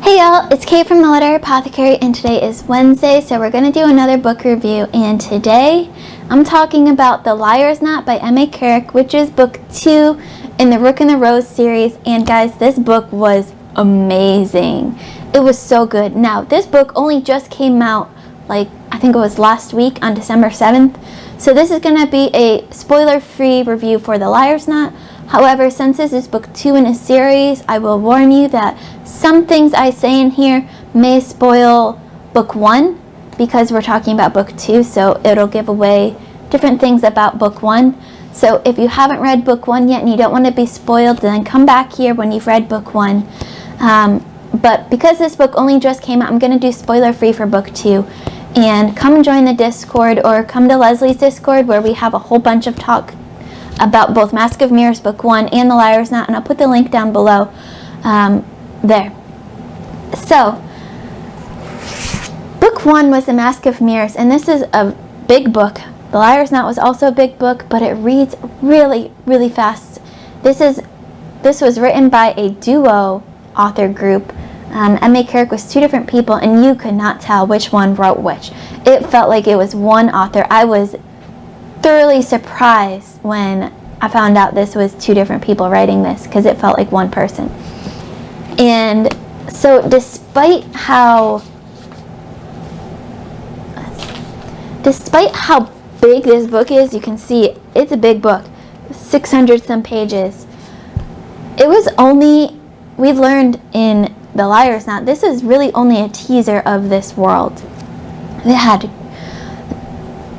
Hey y'all, it's Kate from the Literary Apothecary, and today is Wednesday, so we're going to do another book review. And today I'm talking about The Liar's Knot by MA Carrick, which is book 2 in the Rook and Rose series. And guys, this book was amazing. It was so good. Now, this book only just came out, I think it was last week on December 7th. So this is going to be a spoiler-free review for The Liar's Knot. However, since this is book 2 in a series, I will warn you that some things I say in here may spoil book 1 because we're talking about book 2, so it'll give away different things about book 1. So if you haven't read book 1 yet and you don't want to be spoiled, then come back here when you've read book 1. But because this book only just came out, I'm going to do spoiler-free for book 2. And come join the Discord or come to Leslie's Discord where we have a whole bunch of talk about both Mask of Mirrors book 1 and The Liar's Knot, and I'll put the link down below there. So, book 1 was The Mask of Mirrors, and this is a big book. The Liar's Knot was also a big book, but it reads really, really fast. This was written by a duo author group. MA Carrick was 2 different people, and you could not tell which one wrote which. It felt like it was one author. I was thoroughly surprised when I found out this was 2 different people writing this, because it felt like one person. And so despite how big this book is, you can see it's a big book, 600 some pages. We learned in The Liar's Knot, this is really only a teaser of this world. They had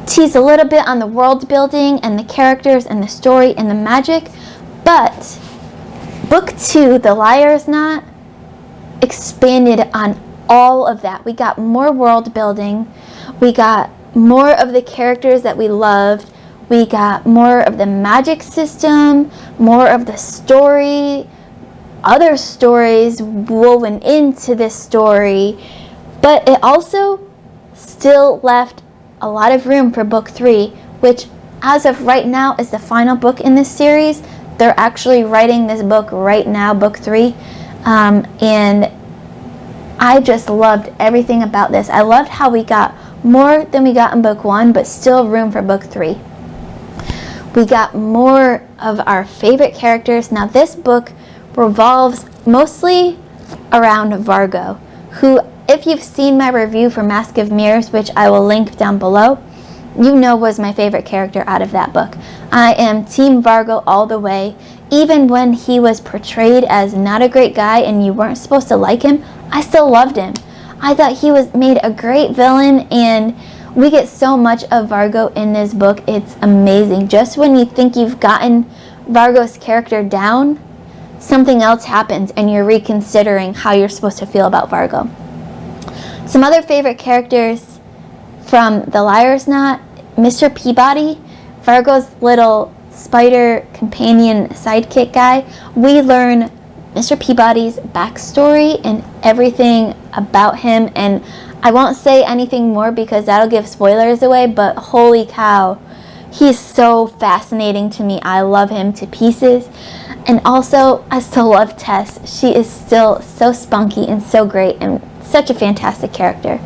tease a little bit on the world building and the characters and the story and the magic, but book 2, The Liar's Knot, expanded on all of that. We got more world building, we got more of the characters that we loved, we got more of the magic system, more of the story, other stories woven into this story, but it also still left a lot of room for book 3, which as of right now is the final book in this series. They're actually writing this book right now, book 3, and I just loved everything about this. I loved how we got more than we got in book 1, but still room for book 3. We got more of our favorite characters. Now this book revolves mostly around Vargo, who, if you've seen my review for Mask of Mirrors, which I will link down below, you know was my favorite character out of that book. I am Team Vargo all the way. Even when he was portrayed as not a great guy and you weren't supposed to like him, I still loved him. I thought he was made a great villain, and we get so much of Vargo in this book. It's amazing. Just when you think you've gotten Vargo's character down, something else happens and you're reconsidering how you're supposed to feel about Vargo. Some other favorite characters from The Liar's Knot: Mr. Peabody, Vargo's little spider companion sidekick guy. We learn Mr. Peabody's backstory and everything about him, and I won't say anything more because that'll give spoilers away, but holy cow, he's so fascinating to me. I love him to pieces. And also, I still love Tess. She is still so spunky and so great and such a fantastic character.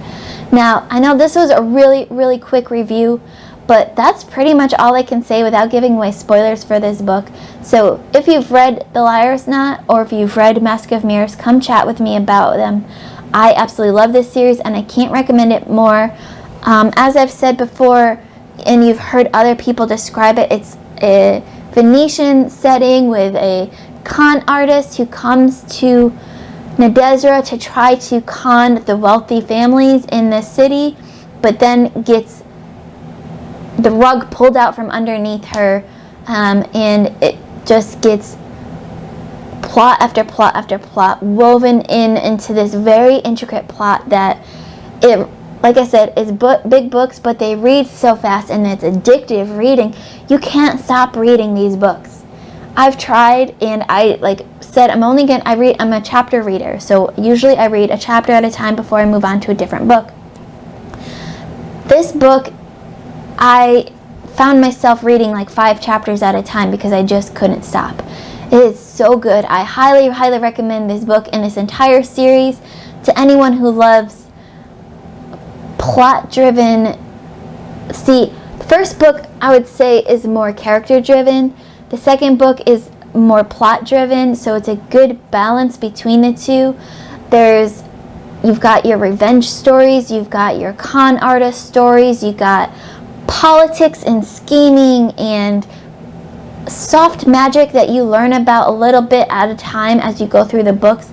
Now, I know this was a really, really quick review, but that's pretty much all I can say without giving away spoilers for this book. So if you've read The Liar's Knot or if you've read Mask of Mirrors, come chat with me about them. I absolutely love this series and I can't recommend it more. As I've said before, and you've heard other people describe it, it's a Venetian setting with a con artist who comes to Nadezra to try to con the wealthy families in the city, but then gets the rug pulled out from underneath her, and it just gets plot after plot after plot woven into this very intricate plot that it, like I said, is big books, but they read so fast and it's addictive reading. You can't stop reading these books. I've tried, and I'm a chapter reader, so usually I read a chapter at a time before I move on to a different book. This book, I found myself reading 5 chapters at a time because I just couldn't stop. It is so good. I highly, highly recommend this book and this entire series. to anyone who loves plot-driven. See, the first book I would say is more character-driven. The second book is more plot-driven, so it's a good balance between the two. You've got your revenge stories, you've got your con artist stories, you've got politics and scheming and soft magic that you learn about a little bit at a time as you go through the books.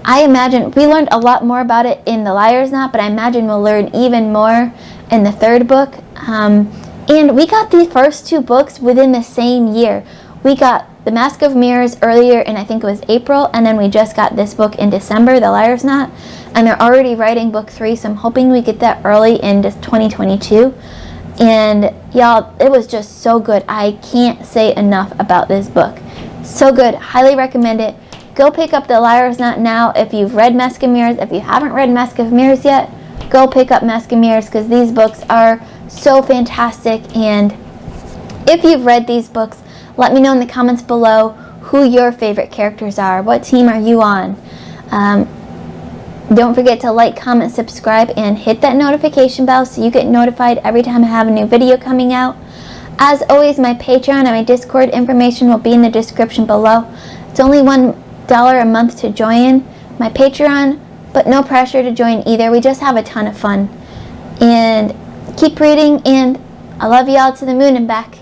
I imagine we learned a lot more about it in The Liar's Knot, but I imagine we'll learn even more in the third book. And we got the first two books within the same year. We got The Mask of Mirrors earlier in, I think it was April, and then we just got this book in December, The Liar's Knot, and they're already writing book 3, so I'm hoping we get that early in 2022. And y'all, it was just so good. I can't say enough about this book. So good. Highly recommend it. Go pick up The Liar's Knot now if you've read Mask of Mirrors. If you haven't read Mask of Mirrors yet, go pick up Mask of Mirrors, because these books are so fantastic. And if you've read these books, let me know in the comments below who your favorite characters are. What team are you on? Don't forget to like, comment, subscribe, and hit that notification bell so you get notified every time I have a new video coming out. As always, my Patreon and my Discord information will be in the description below. It's only $1 a month to join my Patreon, but no pressure to join either. We just have a ton of fun. And keep reading, and I love y'all to the moon and back.